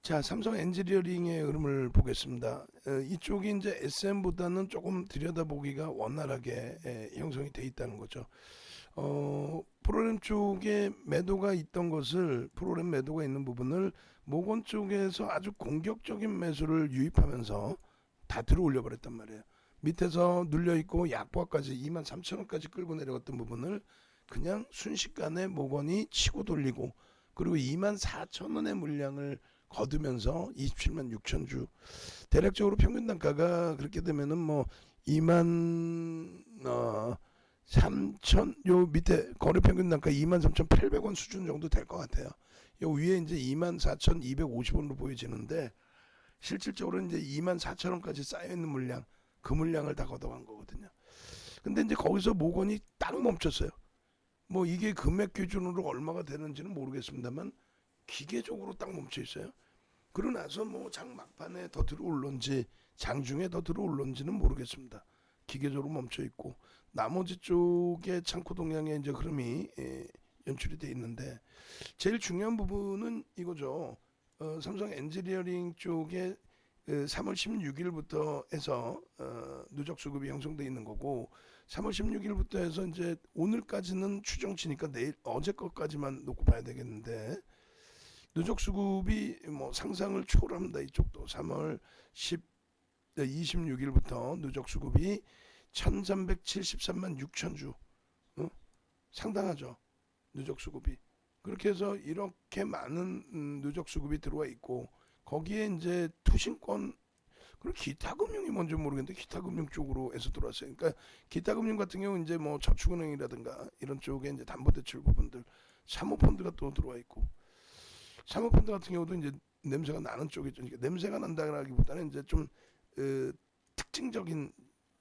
자, 삼성 엔지니어링의 흐름을 보겠습니다. 이쪽이 이제 SM보다는 조금 들여다보기가 원활하게 형성이 돼 있다는 거죠. 프로그램 쪽에 매도가 있던 것을, 프로그램 매도가 있는 부분을 모건 쪽에서 아주 공격적인 매수를 유입하면서 다 들어 올려 버렸단 말이에요. 밑에서 눌려 있고 약보까지 23,000원까지 끌고 내려갔던 부분을 그냥 순식간에 모건이 치고 돌리고, 그리고 24,000원의 물량을 거두면서 27만 6천 주, 대략적으로 평균 단가가 그렇게 되면은 뭐 2만 3천, 요 밑에 거래 평균 단가 23,800원 수준 정도 될 것 같아요. 요 위에 이제 24,250원으로 보여지는데, 실질적으로 이제 24,000원까지 쌓여 있는 물량, 그 물량을 다 걷어간 거거든요. 근데 이제 거기서 모건이 딱 멈췄어요. 뭐 이게 금액 기준으로 얼마가 되는지는 모르겠습니다만 기계적으로 딱 멈춰 있어요. 그러고 나서 뭐 장 막판에 더 들어올런지 장중에 더 들어올런지는 모르겠습니다. 기계적으로 멈춰 있고, 나머지 쪽에 창고 동향에 이제 흐름이 연출이 돼 있는데, 제일 중요한 부분은 이거죠. 삼성 엔지니어링 쪽에 3월 16일부터 해서 누적 수급이 형성돼 있는 거고, 3월 16일부터 해서 이제 오늘까지는 추정치니까 내일 어제 것까지만 놓고 봐야 되겠는데, 누적 수급이 뭐 상상을 초월합니다. 이쪽도 3월 26일부터 누적 수급이 1373만 6천 주, 상당하죠. 누적 수급이. 그렇게 해서 이렇게 많은 누적 수급이 들어와 있고, 거기에 이제 투신권, 그리고 기타금융이 뭔지 모르겠는데 기타금융 쪽으로 해서 들어왔어요. 그러니까 기타금융 같은 경우 이제 뭐 저축은행이라든가 이런 쪽에 이제 담보대출 부분들, 사모펀드가 또 들어와 있고, 사모펀드 같은 경우도 이제 냄새가 나는 쪽이죠. 그러니까 냄새가 난다라기보다는 이제 좀 특징적인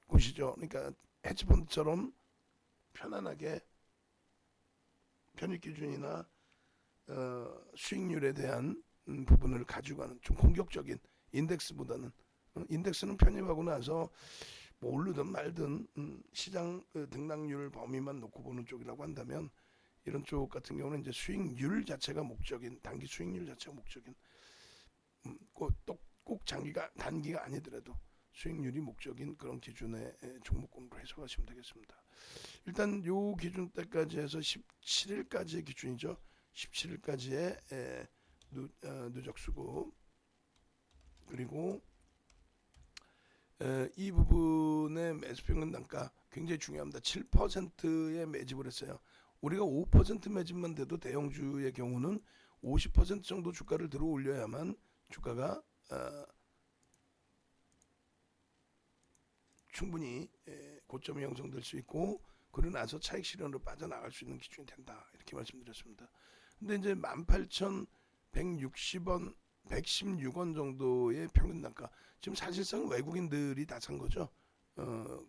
곳이죠. 그러니까 헤지펀드처럼 편안하게 편입 기준이나 수익률에 대한 부분을 가지고 가는, 좀 공격적인, 인덱스보다는, 인덱스는 편입하고 나서 뭐 오르든 말든 시장 등락률 범위만 놓고 보는 쪽이라고 한다면, 이런 쪽 같은 경우는 이제 수익률 자체가 목적인, 단기 수익률 자체가 목적인, 꼭 장기가 단기가 아니더라도 수익률이 목적인 그런 기준의 종목군으로 해석하시면 되겠습니다. 일단 요 기준 때까지 해서 17일까지의 기준이죠. 17일까지의 누적 수급, 그리고 이 부분의 매수평균 단가 굉장히 중요합니다. 7%의 매집을 했어요. 우리가 5% 매집만 돼도 대형주의 경우는 50% 정도 주가를 들어 올려야만 주가가 충분히 고점이 형성될 수 있고, 그러고 나서 차익 실현으로 빠져나갈 수 있는 기준이 된다, 이렇게 말씀드렸습니다. 근데 이제 18,160원 116원 정도의 평균 단가, 지금 사실상 외국인들이 다 산 거죠.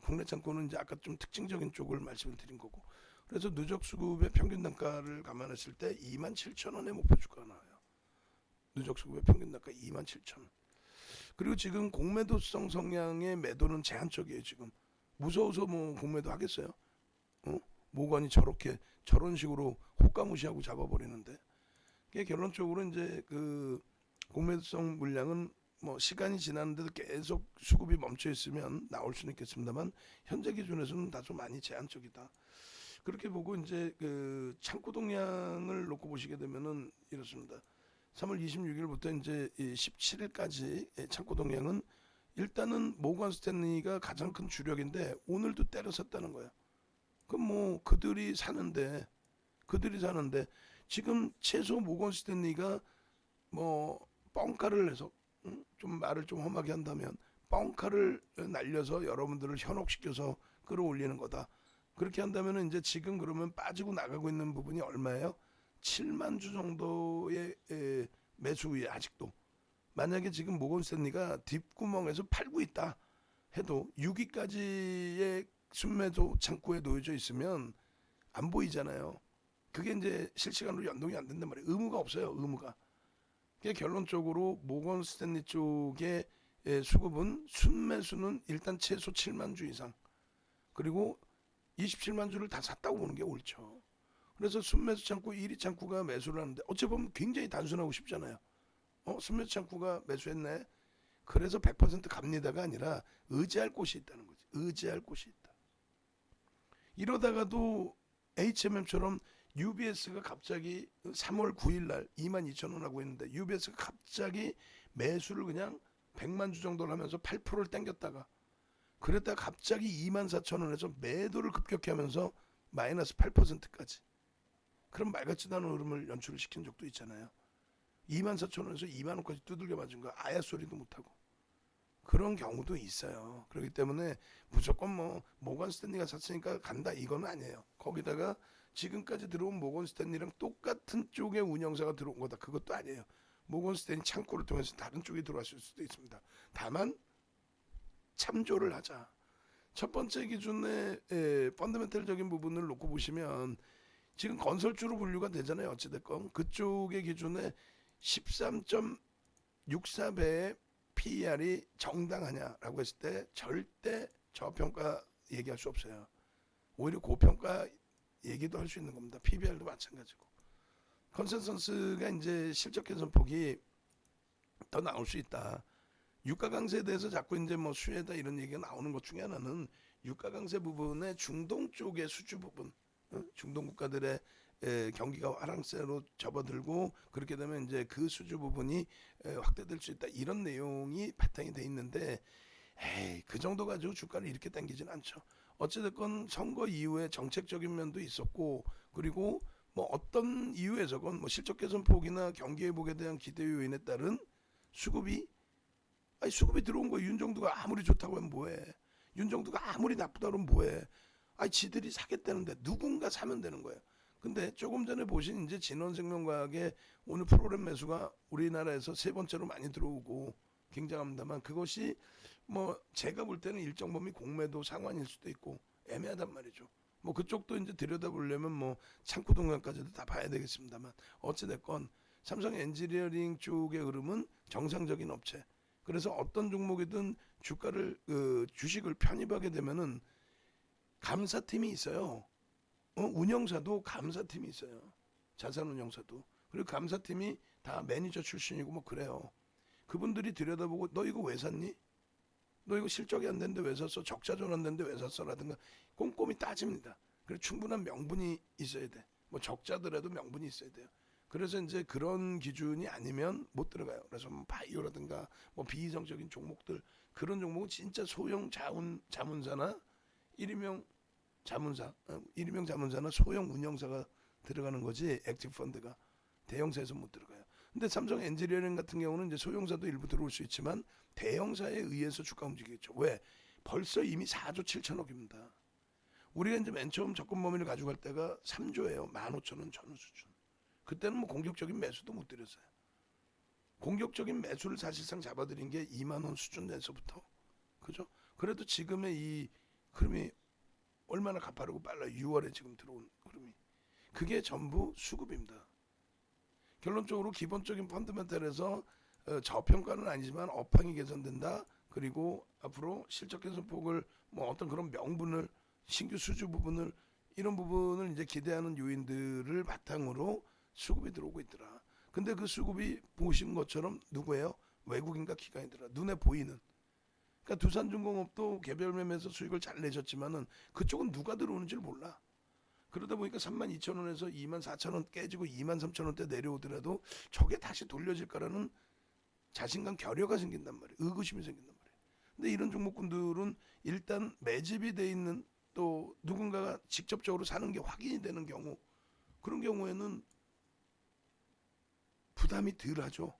국내 창고는 이제 아까 좀 특징적인 쪽을 말씀을 드린 거고, 그래서 누적 수급의 평균 단가를 감안했을 때 27,000원의 목표 주가가 나와요. 누적 수급의 평균 단가 27,000원. 그리고 지금 공매도성 성향의 매도는 제한적이에요. 지금 무서워서 뭐 공매도 하겠어요? 모관이 저런 식으로 호가무시하고 잡아버리는데, 결론적으로 이제 그 공매도성 물량은 뭐 시간이 지났는데도 계속 수급이 멈춰 있으면 나올 수는 있겠습니다만, 현재 기준에서는 다소 많이 제한적이다. 그렇게 보고 이제 그 창고 동향을 놓고 보시게 되면은 이렇습니다. 3월 26일부터 이제 17일까지 창고 동향은, 일단은 모건 스탠리가 가장 큰 주력인데 오늘도 때려섰다는 거예요. 그럼 뭐 그들이 사는데 지금 최소 모건 스탠리가 뭐 뻥카를 내서, 좀 말을 좀 험하게 한다면 뻥카를 날려서 여러분들을 현혹시켜서 끌어올리는 거다. 그렇게 한다면 이제 지금 그러면 빠지고 나가고 있는 부분이 얼마예요? 7만 주 정도의 매수에, 아직도 만약에 지금 모건 스탠리가 뒷구멍에서 팔고 있다 해도 6위까지의 순매도 창구에 놓여져 있으면 안 보이잖아요. 그게 이제 실시간으로 연동이 안 된단 말이에요. 의무가 없어요. 의무가. 결론적으로 모건 스탠리 쪽의 수급은, 순매수는 일단 최소 7만 주 이상, 그리고 27만 주를 다 샀다고 보는 게 옳죠. 그래서 순매수 창구 1위 창구가 매수를 하는데, 어찌 보면 굉장히 단순하고 쉽잖아요. 스며치 창구가 매수했네. 그래서 100% 갑니다가 아니라 의지할 곳이 있다는 거지. 의지할 곳이 있다. 이러다가도 HMM처럼 UBS가 갑자기 3월 9일 날 22,000원 하고 있는데 UBS가 갑자기 매수를 그냥 100만 주 정도를 하면서 8%를 땡겼다가 그랬다가 갑자기 24,000원에서 매도를 급격히 하면서 마이너스 8%까지. 그럼 말 같지도 않은 흐름을 연출을 시킨 적도 있잖아요. 24,000원에서 2만원까지 두들겨 맞은 거 아야 소리도 못하고. 그런 경우도 있어요. 그렇기 때문에 무조건 뭐 모건 스탠리가 샀으니까 간다 이건 아니에요. 거기다가 지금까지 들어온 모건 스탠리랑 똑같은 쪽의 운영사가 들어온 거다. 그것도 아니에요. 모건 스탠리 창구를 통해서 다른 쪽이 들어왔을 수도 있습니다. 다만 참조를 하자. 첫 번째 기준의 펀더멘탈적인 부분을 놓고 보시면 지금 건설주로 분류가 되잖아요. 어찌됐건 그쪽의 기준에 13.64배의 PER이 정당하냐라고 했을 때 절대 저평가 얘기할 수 없어요. 오히려 고평가 얘기도 할 수 있는 겁니다. PBR도 마찬가지고. 컨센서스가 이제 실적 개선폭이 더 나올 수 있다. 유가 강세에 대해서 자꾸 이제 뭐 수혜다 이런 얘기가 나오는 것 중에 하나는 유가 강세 부분의 중동 쪽의 수주 부분, 중동 국가들의 경기가 화랑세로 접어들고 그렇게 되면 이제 그 수주 부분이 확대될 수 있다 이런 내용이 바탕이 돼 있는데 그 정도 가지고 주가를 이렇게 당기진 않죠. 어찌됐건 선거 이후에 정책적인 면도 있었고 그리고 뭐 어떤 이유에서건 뭐 실적 개선 폭이나 경기 회복에 대한 기대 요인에 따른 수급이 수급이 들어온 거 윤정두가 아무리 좋다고 하면 뭐해? 윤정두가 아무리 나쁘다고 하면 뭐해? 지들이 사겠다는데 누군가 사면 되는 거예요. 근데 조금 전에 보신 이제 진원생명과학의 오늘 프로그램 매수가 우리나라에서 세 번째로 많이 들어오고 굉장합니다만 그것이 뭐 제가 볼 때는 일정 범위 공매도 상환일 수도 있고 애매하단 말이죠. 뭐 그쪽도 이제 들여다보려면 뭐 창구 동향까지도 다 봐야 되겠습니다만 어찌됐건 삼성 엔지니어링 쪽의 흐름은 정상적인 업체. 그래서 어떤 종목이든 주가를 주식을 편입하게 되면은 감사팀이 있어요. 운영사도 감사팀이 있어요. 자산운용사도. 그리고 감사팀이 다 매니저 출신이고 뭐 그래요. 그분들이 들여다보고 너 이거 왜 샀니? 너 이거 실적이 안 되는데 왜 샀어? 적자 전환되는데 왜 샀어? 라든가 꼼꼼히 따집니다. 그리고 충분한 명분이 있어야 돼. 뭐 적자더라도 명분이 있어야 돼요. 그래서 이제 그런 기준이 아니면 못 들어가요. 그래서 뭐 바이오라든가 뭐 비이성적인 종목들 그런 종목은 진짜 소형 자문사나 일임용 자문사나 소형 운영사가 들어가는 거지 액티브 펀드가 대형사에서 못 들어가요. 근데 삼성 엔지니어링 같은 경우는 이제 소형사도 일부 들어올 수 있지만 대형사에 의해서 주가 움직이겠죠. 왜? 벌써 이미 4조 7천억입니다. 우리가 이제 맨 처음 접근 범위를 가져갈 때가 3조예요. 15,000원 전후 수준. 그때는 뭐 공격적인 매수도 못 드렸어요. 공격적인 매수를 사실상 잡아들인 게 2만 원 수준 내서부터. 그죠? 그래도 지금의 이 흐름이 얼마나 가파르고 빨라요. 6월에 지금 들어온 흐름이. 그게 전부 수급입니다. 결론적으로 기본적인 펀드멘탈에서 저평가는 아니지만 업황이 개선된다. 그리고 앞으로 실적 개선 폭을 뭐 어떤 그런 명분을 신규 수주 부분을 이런 부분을 이제 기대하는 요인들을 바탕으로 수급이 들어오고 있더라. 근데 그 수급이 보신 것처럼 누구예요? 외국인과 기관이더라. 눈에 보이는. 그러니까 두산중공업도 개별 매매에서 수익을 잘 내셨지만은 그쪽은 누가 들어오는지를 몰라. 그러다 보니까 32,000원에서 24,000원 깨지고 23,000원대 내려오더라도 저게 다시 돌려질까라는 자신감 결여가 생긴단 말이에요. 의구심이 생긴단 말이에요. 근데 이런 종목군들은 일단 매집이 돼 있는 또 누군가가 직접적으로 사는 게 확인이 되는 경우 그런 경우에는 부담이 덜하죠.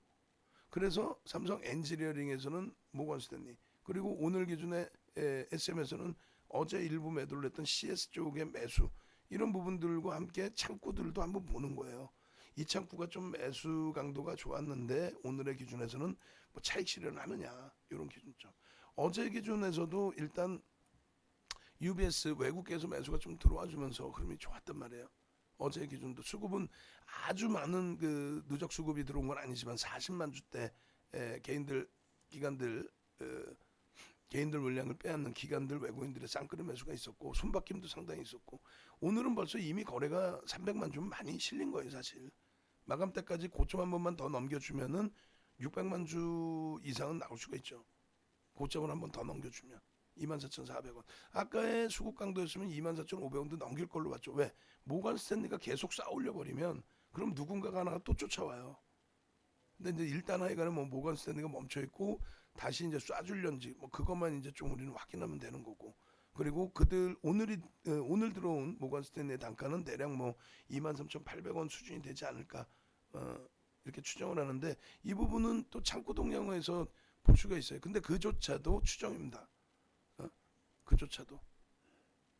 그래서 삼성 엔지니어링에서는 모건 스탠리 그리고 오늘 기준에 SM에서는 어제 일부 매도를 했던 CS 쪽의 매수 이런 부분들과 함께 창구들도 한번 보는 거예요. 이 창구가 좀 매수 강도가 좋았는데 오늘의 기준에서는 뭐 차익 실현하느냐 이런 기준점. 어제 기준에서도 일단 UBS 외국계에서 매수가 좀 들어와 주면서 흐름이 좋았단 말이에요. 어제 기준도 수급은 아주 많은 그 누적 수급이 들어온 건 아니지만 40만 주대 개인들 기관들 개인들 물량을 빼앗는 기관들 외국인들의 쌍끌이 매수가 있었고 손바뀜도 상당히 있었고 오늘은 벌써 이미 거래가 300만 좀 많이 실린 거예요 사실. 마감 때까지 고점 한 번만 더 넘겨주면은 600만 주 이상은 나올 수가 있죠. 고점을 한번 더 넘겨주면 24,400원. 아까의 수급 강도였으면 24,500원도 넘길 걸로 봤죠. 왜? 모건 스탠리가 계속 쌓아올려 버리면 그럼 누군가가 하나가 또 쫓아와요. 근데 이제 일단 하여간에 뭐 모건 스탠리가 멈춰 있고 다시 이제 쏴줄련지 뭐 그것만 이제 좀 우리는 확인하면 되는 거고. 그리고 그들 오늘 들어온 모건 스탠리의 단가는 대략 뭐 23,800원 수준이 되지 않을까 이렇게 추정을 하는데 이 부분은 또 창구 동향에서 볼 수가 있어요. 근데 그조차도 추정입니다. 그조차도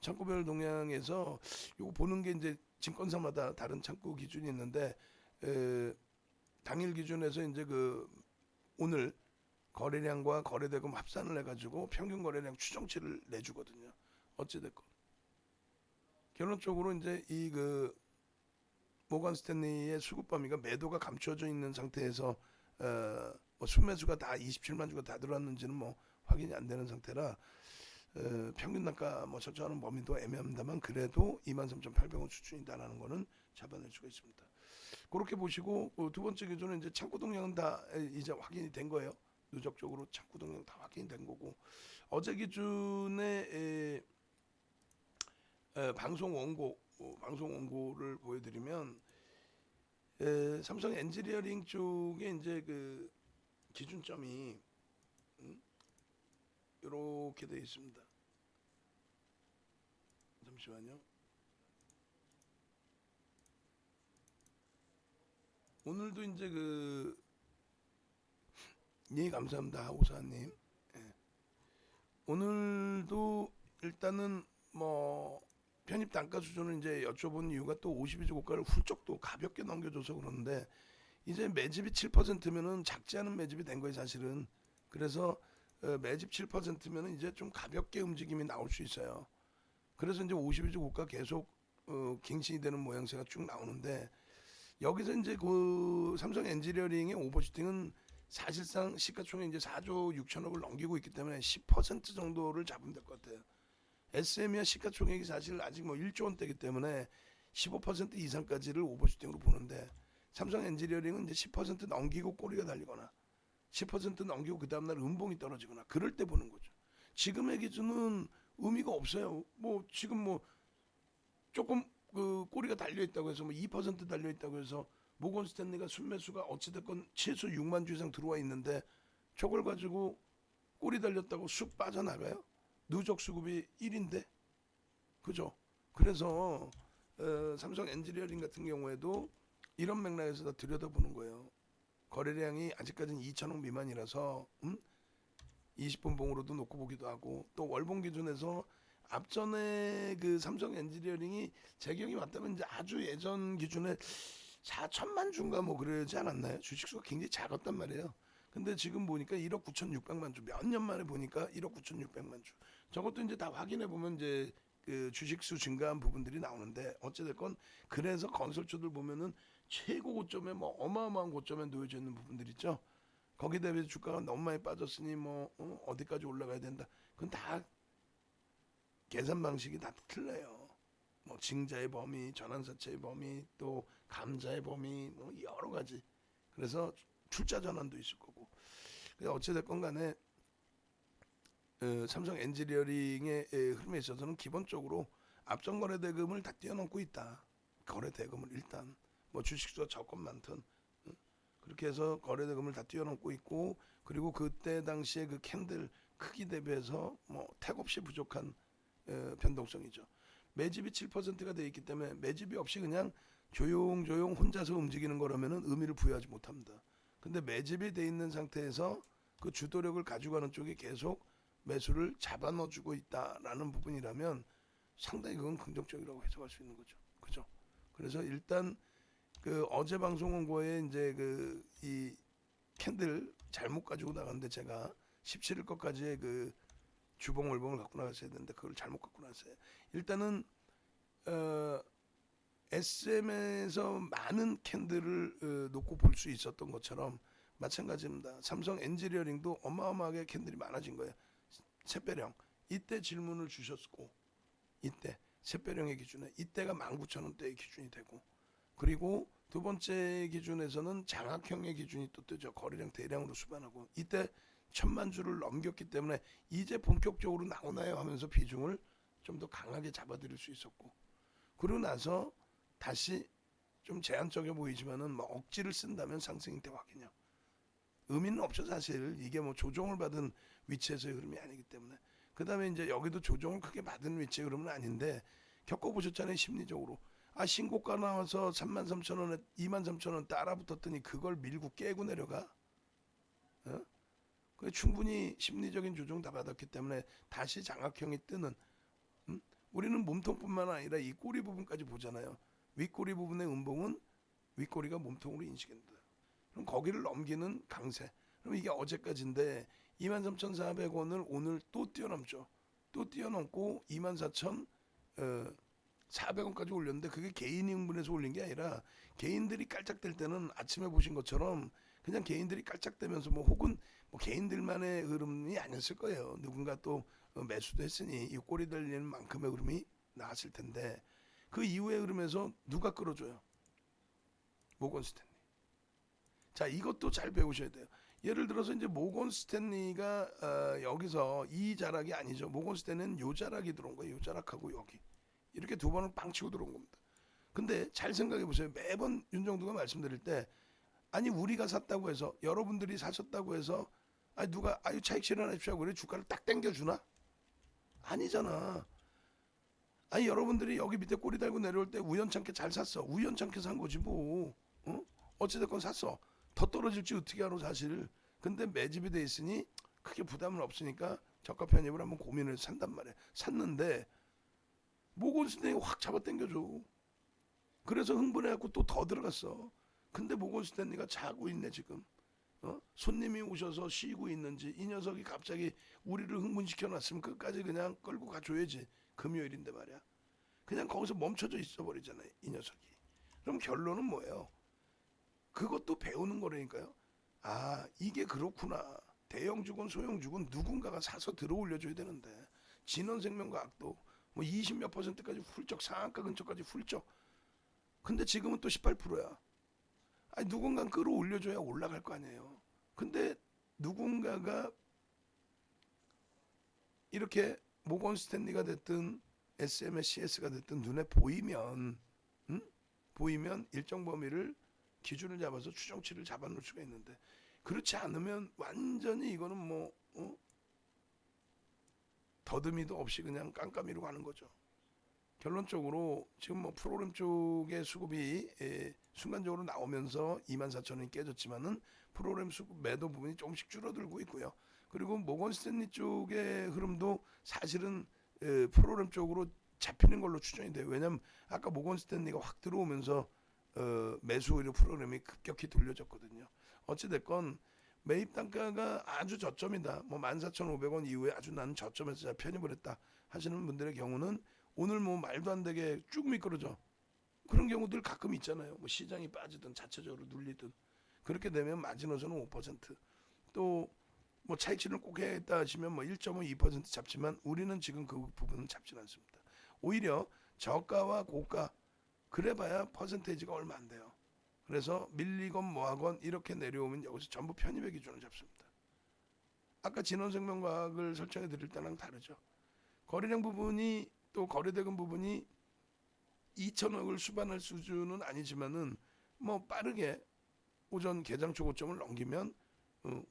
창구별 동향에서 요거 보는 게 이제 증권사마다 다른 창구 기준이 있는데 당일 기준에서 이제 그 오늘 거래량과 거래대금 합산을 해가지고 평균 거래량 추정치를 내주거든요. 어찌됐건 결론적으로 이제 이 그 모건 스탠리의 수급 범위가 매도가 감춰져 있는 상태에서 뭐 순매수가 다 27만 주가 다 들어왔는지는 뭐 확인이 안 되는 상태라 평균 단가 뭐 설정하는 범위도 애매합니다만 그래도 23,800원 수준이다라는 거는 잡아낼 수가 있습니다. 그렇게 보시고 두 번째 기준은 이제 창구 동향은 다 이제 확인이 된 거예요. 누적적으로 창구 동향 다 확인이 된 거고 어제 기준에 방송 원고를 보여드리면 삼성 엔지니어링 쪽에 이제 그 기준점이 이렇게 되어 있습니다. 잠시만요. 오늘도 이제 예 감사합니다 오사님. 예. 오늘도 일단은 뭐 편입 단가 수준을 이제 여쭤본 이유가 또 52주 고가를 훌쩍 또 가볍게 넘겨줘서 그러는데 이제 매집이 7%면은 작지 않은 매집이 된 거예요 사실은. 그래서 매집 7%면은 이제 좀 가볍게 움직임이 나올 수 있어요. 그래서 이제 52주 고가 계속 갱신이 되는 모양새가 쭉 나오는데 여기서 이제 그 삼성 엔지니어링의 오버슈팅은 사실상 시가총액 이제 4조 6천억을 넘기고 있기 때문에 10% 정도를 잡으면 될 것 같아요. SM이야 시가총액이 사실 아직 뭐 1조 원대이기 때문에 15% 이상까지를 오버슈팅으로 보는데 삼성 엔지니어링은 이제 10% 넘기고 꼬리가 달리거나 10% 넘기고 그 다음날 음봉이 떨어지거나 그럴 때 보는 거죠. 지금의 기준은 의미가 없어요. 뭐 지금 뭐 조금 그 꼬리가 달려 있다고 해서 뭐 2% 달려 있다고 해서 모건 스탠리가 순매수가 어찌됐건 최소 6만 주 이상 들어와 있는데 저걸 가지고 꼬리 달렸다고 쑥 빠져나가요? 누적 수급이 1인데 그죠? 그래서 삼성 엔지니어링 같은 경우에도 이런 맥락에서 다 들여다보는 거예요. 거래량이 아직까지는 2천억 미만이라서 20분 봉으로도 놓고 보기도 하고 또 월봉 기준에서 앞전에 그 삼성 엔지니어링이 제 기억이 맞다면 이제 아주 예전 기준에 4천만 주인가 뭐 그러지 않았나요? 주식수가 굉장히 작았단 말이에요. 근데 지금 보니까 1억 9,600만 주, 몇 년 만에 보니까 1억 9,600만 주. 저것도 이제 다 확인해 보면 이제 그 주식수 증가한 부분들이 나오는데 어찌됐건 그래서 건설주들 보면은 최고 고점에 뭐 어마어마한 고점에 놓여져 있는 부분들 있죠. 거기에 대비해서 주가가 너무 많이 빠졌으니 뭐 어디까지 올라가야 된다. 그건 다 계산 방식이 다 틀려요. 뭐 징자의 범위, 전환사채의 범위, 또 감자의 범위, 뭐 여러 가지. 그래서 출자 전환도 있을 거고. 어찌됐건 간에 삼성 엔지니어링의 흐름에 있어서는 기본적으로 앞전 거래 대금을 다 뛰어넘고 있다. 거래 대금을 일단 뭐 주식수가 적건 많든 그렇게 해서 거래 대금을 다 뛰어넘고 있고 그리고 그때 당시에 그 캔들 크기 대비해서 뭐 택없이 부족한 변동성이죠. 매집이 7%가 돼 있기 때문에 매집이 없이 그냥 조용조용 혼자서 움직이는 거라면은 의미를 부여하지 못합니다. 근데 매집이 돼 있는 상태에서 그 주도력을 가져가는 쪽이 계속 매수를 잡아 넣어주고 있다라는 부분이라면 상당히 그건 긍정적이라고 해석할 수 있는 거죠. 그죠? 그래서 일단 그 어제 방송 온 거에 이제 그 이 캔들 잘못 가지고 나갔는데 제가 17일 것까지의 그 주봉 월봉을 갖고 나갔어야 되는데 그걸 잘못 갖고 나왔어요. 일단은 SM에서 많은 캔들을 놓고 볼 수 있었던 것처럼 마찬가지입니다. 삼성 엔지니어링도 어마어마하게 캔들이 많아진 거예요. 샛배령 이때 질문을 주셨고 이때 샛배령의 기준에 이때가 19,000원대의 기준이 되고 그리고 두 번째 기준에서는 장악형의 기준이 또 뜨죠. 거래량 대량으로 수반하고 이때 1,000만 주를 넘겼기 때문에 이제 본격적으로 나오나요 하면서 비중을 좀 더 강하게 잡아들일 수 있었고, 그러고 나서 다시 좀 제한적이어 보이지만은 뭐 억지를 쓴다면 상승이 때 확인요. 의미는 없죠 사실. 이게 뭐 조정을 받은 위치에서의 흐름이 아니기 때문에. 그 다음에 이제 여기도 조정을 크게 받은 위치의 흐름은 아닌데 겪어보셨잖아요 심리적으로. 아 신고가 나와서 33,000원에 23,000원 따라붙었더니 그걸 밀고 깨고 내려가. 어? 그 충분히 심리적인 조정 다 받았기 때문에 다시 장악형이 뜨는. 우리는 몸통뿐만 아니라 이 꼬리 부분까지 보잖아요. 윗꼬리 부분의 음봉은 윗꼬리가 몸통으로 인식된다. 그럼 거기를 넘기는 강세. 그럼 이게 어제까지인데 23,400원을 오늘 또 뛰어넘죠. 또 뛰어넘고 24,400원까지 올렸는데 그게 개인이 흥분해서 올린 게 아니라 개인들이 깔짝댈 때는 아침에 보신 것처럼 그냥 개인들이 깔짝대면서 뭐 혹은 뭐 개인들만의 흐름이 아니었을 거예요. 누군가 또 매수도 했으니 이 꼬리 달리는 만큼의 흐름이 나왔을 텐데 그 이후의 흐름에서 누가 끌어줘요? 모건 스탠리. 자 이것도 잘 배우셔야 돼요. 예를 들어서 이제 모건 스탠리가 여기서 이 자락이 아니죠. 모건 스탠리는 요 자락이 들어온 거예요. 요 자락하고 여기 이렇게 두 번을 빵 치고 들어온 겁니다. 근데 잘 생각해 보세요. 매번 윤정두가 말씀드릴 때 아니 우리가 샀다고 해서 여러분들이 사셨다고 해서 아니 누가 아유 차익 실현해주자고 그래 주가를 딱 당겨주나? 아니잖아. 아니 여러분들이 여기 밑에 꼬리 달고 내려올 때 우연찮게 잘 샀어. 우연찮게 산 거지 뭐. 어? 어찌됐건 샀어. 더 떨어질지 어떻게 알아 사실. 근데 매집이 돼 있으니 크게 부담은 없으니까 저가 편입을 한번 고민을 해서 산단 말이야. 샀는데 모건스탠이 확 잡아 당겨줘. 그래서 흥분해갖고 또 더 들어갔어. 근데 모건스탠리가 자고 있네 지금. 손님이 오셔서 쉬고 있는지 이 녀석이 갑자기 우리를 흥분시켜놨으면 끝까지 그냥 끌고 가줘야지. 금요일인데 말이야. 그냥 거기서 멈춰져 있어버리잖아요 이 녀석이. 그럼 결론은 뭐예요? 그것도 배우는 거라니까요. 아 이게 그렇구나. 대형주건 소형주건 누군가가 사서 들어올려줘야 되는데 진원생명과학도 뭐 20 몇 %까지 훌쩍 상한가 근처까지 훌쩍. 근데 지금은 또 18%야. 아니 누군가 끌어올려줘야 올라갈 거 아니에요. 근데 누군가가 이렇게 모건 스탠리가 됐든 SMSCS가 됐든 눈에 보이면 보이면 일정 범위를 기준을 잡아서 추정치를 잡아놓을 수가 있는데 그렇지 않으면 완전히 이거는 뭐 더듬이도 없이 그냥 깜깜이로 가는 거죠. 결론적으로 지금 뭐 프로그램 쪽의 수급이 순간적으로 나오면서 24,000원이 깨졌지만은 프로그램 수급 매도 부분이 조금씩 줄어들고 있고요. 그리고 모건 스탠리 쪽의 흐름도 사실은 프로그램 쪽으로 잡히는 걸로 추정이 돼요. 왜냐면 아까 모건 스탠리가 확 들어오면서 매수 오히려 프로그램이 급격히 돌려졌거든요. 어찌됐건 매입 단가가 아주 저점이다. 뭐 14,500원 이후에 아주 나는 저점에서 편입을 했다 하시는 분들의 경우는 오늘 뭐 말도 안 되게 쭉 미끄러져. 그런 경우들 가끔 있잖아요. 뭐 시장이 빠지든 자체적으로 눌리든 그렇게 되면 마지노선은 5%. 또 뭐 차익실을 꼭 해야겠다 하시면 뭐 1.5, 2% 잡지만 우리는 지금 그 부분은 잡진 않습니다. 오히려 저가와 고가 그래봐야 퍼센테이지가 얼마 안 돼요. 그래서 밀리건 뭐하건 이렇게 내려오면 여기서 전부 편입의 기준을 잡습니다. 아까 진원생명과학을 설정해 드릴 때랑 다르죠. 거래량 부분이 또 거래대금 부분이 2천억을 수반할 수준은 아니지만은 뭐 빠르게 오전 개장 초고점을 넘기면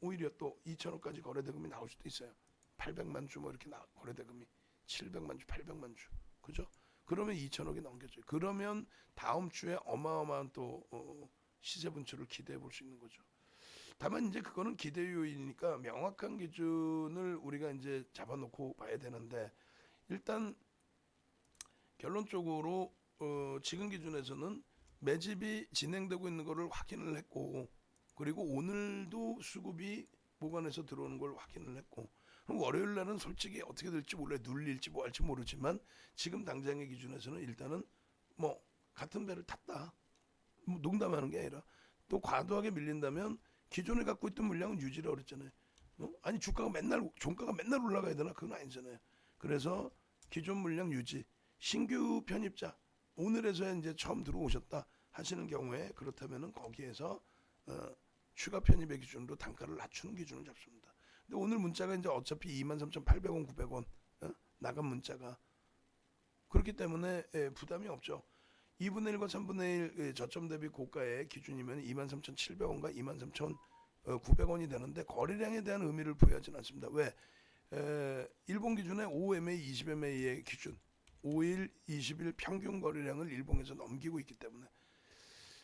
오히려 또 2천억까지 거래대금이 나올 수도 있어요. 800만 주 뭐 이렇게 거래대금이 700만 주, 800만 주, 그죠? 그러면 2천억이 넘겨져요. 그러면 다음 주에 어마어마한 또 시세 분출을 기대해 볼 수 있는 거죠. 다만 이제 그거는 기대 요인이니까 명확한 기준을 우리가 이제 잡아놓고 봐야 되는데 일단 결론적으로 지금 기준에서는 매집이 진행되고 있는 것을 확인을 했고 그리고 오늘도 수급이 모관에서 들어오는 걸 확인을 했고 그럼 월요일 날은 솔직히 어떻게 될지 몰라요. 눌릴지 뭐 할지 모르지만 지금 당장의 기준에서는 일단은 뭐 같은 배를 탔다. 뭐 농담하는 게 아니라 또 과도하게 밀린다면 기존에 갖고 있던 물량은 유지를 어렵잖아요. 아니 주가가 맨날 종가가 맨날 올라가야 되나? 그건 아니잖아요. 그래서 기존 물량 유지, 신규 편입자 오늘에서야 이제 처음 들어오셨다 하시는 경우에 그렇다면은 거기에서 추가 편입의 기준으로 단가를 낮추는 기준을 잡습니다. 근데 오늘 문자가 이제 어차피 23,800원, 900원 나간 문자가 그렇기 때문에 부담이 없죠. 2분의 1과 3분의 1 저점 대비 고가의 기준이면 23,700원과 23,900원이 되는데 거래량에 대한 의미를 부여하지는 않습니다. 왜? 일본 기준의 5MA, 20MA의 기준 5일, 20일 평균 거래량을 일본에서 넘기고 있기 때문에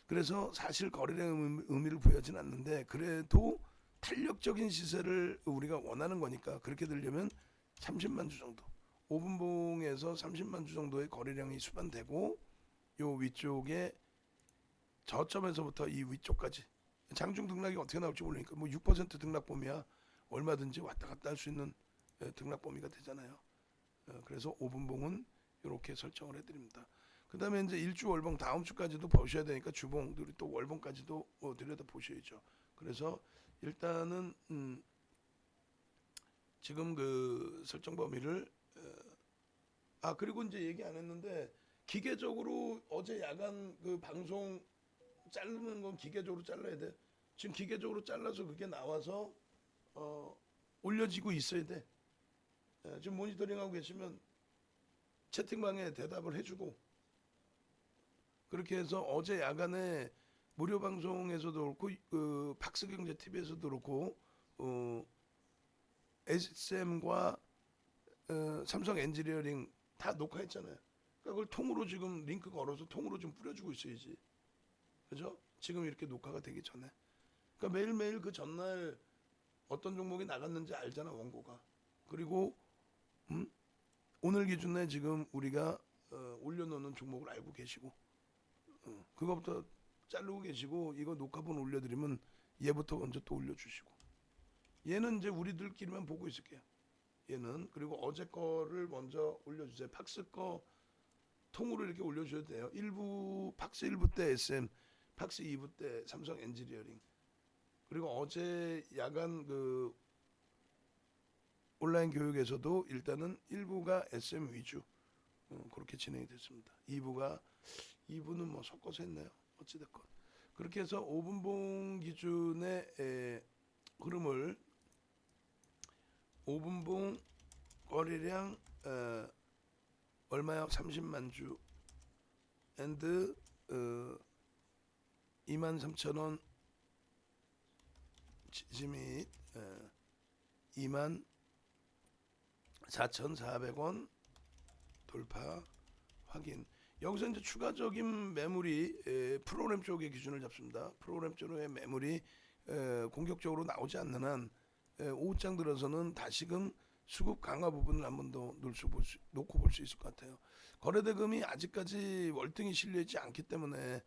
그래서 사실 거래량 의미를 부여하지는 않는데 그래도 탄력적인 시세를 우리가 원하는 거니까 그렇게 되려면 30만 주 정도 5분봉에서 30만 주 정도의 거래량이 수반되고 요 위쪽에 저점에서부터 이 위쪽까지 장중 등락이 어떻게 나올지 모르니까 뭐 6% 등락범위야 얼마든지 왔다 갔다 할 수 있는 등락범위가 되잖아요. 그래서 5분봉은 이렇게 설정을 해드립니다. 그 다음에 이제 일주 월봉 다음 주까지도 보셔야 되니까 주봉들이 또 월봉까지도 들여다 보셔야죠. 그래서 일단은 지금 그 설정 범위를 그리고 이제 얘기 안 했는데 기계적으로 어제 야간 그 방송 자르는 건 기계적으로 잘라야 돼. 지금 기계적으로 잘라서 그게 나와서 올려지고 있어야 돼. 지금 모니터링하고 계시면 채팅방에 대답을 해주고 그렇게 해서 어제 야간에 무료 방송에서도 그렇고 박스경제 TV에서도 그렇고 SM과 삼성 엔지니어링 다 녹화했잖아요. 그러니까 그걸 통으로 지금 링크 걸어서 통으로 좀 뿌려주고 있어야지. 그죠? 지금 이렇게 녹화가 되기 전에. 그러니까 매일매일 그 전날 어떤 종목이 나갔는지 알잖아 원고가. 그리고 오늘 기준에 지금 우리가 올려놓는 종목을 알고 계시고 그거부터 자르고 계시고 이거 녹화본 올려드리면 얘부터 먼저 또 올려주시고 얘는 이제 우리들끼리만 보고 있을게요. 얘는 그리고 어제 거를 먼저 올려주세요. 팍스 거 통으로 이렇게 올려주셔도 돼요. 일부 팍스 1부 때 SM, 팍스 2부 때 삼성 엔지니어링 그리고 어제 야간 그 온라인 교육에서도 일단은 1부가 SM 위주 그렇게 진행이 됐습니다. 2부는 뭐 섞어서 했네요. 어찌됐건 그렇게 해서 5분봉 기준의 흐름을 5분봉 거래량 얼마요? 30만 주 앤드 23,000원 지지 및 24,400원 돌파 확인. 여기서 이제 추가적인 매물이 프로그램 쪽의 기준을 잡습니다. 프로그램 쪽의 매물이 공격적으로 나오지 않는 한 오후장 들어서는 다시금 수급 강화 부분을 한 번 더 놓고 볼 수 있을 것 같아요. 거래대금이 아직까지 월등히 실려있지 않기 때문에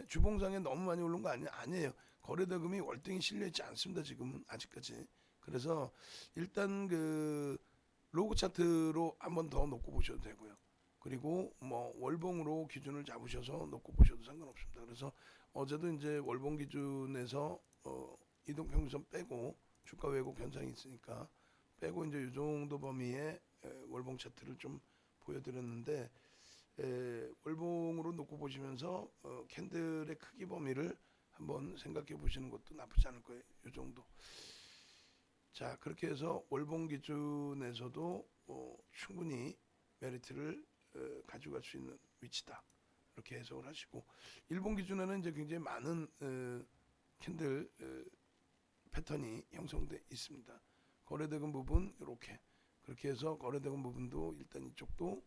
주봉상에 너무 많이 오른 거 아니에요. 거래대금이 월등히 실려있지 않습니다. 지금은 아직까지. 그래서 일단 그 로그 차트로 한 번 더 놓고 보셔도 되고요. 그리고 뭐 월봉으로 기준을 잡으셔서 놓고 보셔도 상관없습니다. 그래서 어제도 이제 월봉 기준에서 이동평균선 빼고 주가 왜곡 현상이 있으니까 빼고 이제 이 정도 범위의 월봉 차트를 좀 보여드렸는데 월봉으로 놓고 보시면서 캔들의 크기 범위를 한번 생각해 보시는 것도 나쁘지 않을 거예요. 이 정도. 자 그렇게 해서 월봉 기준에서도 충분히 메리트를 가져갈 수 있는 위치다. 이렇게 해석을 하시고 일본 기준에는 이제 굉장히 많은 캔들 패턴이 형성돼 있습니다. 거래대금 부분 이렇게 그렇게 해서 거래대금 부분도 일단 이쪽도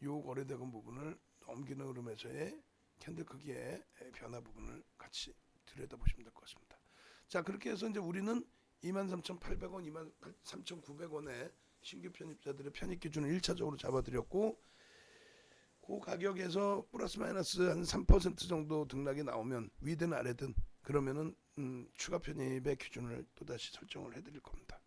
요 거래대금 부분을 넘기는 흐름에서의 캔들 크기의 변화 부분을 같이 들여다보시면 될 것 같습니다. 자 그렇게 해서 이제 우리는 23,800원, 23,900원의 신규 편입자들의 편입 기준을 1차적으로 잡아드렸고 그 가격에서 플러스 마이너스 한 3% 정도 등락이 나오면 위든 아래든 그러면은 추가 편입의 기준을 또다시 설정을 해드릴 겁니다.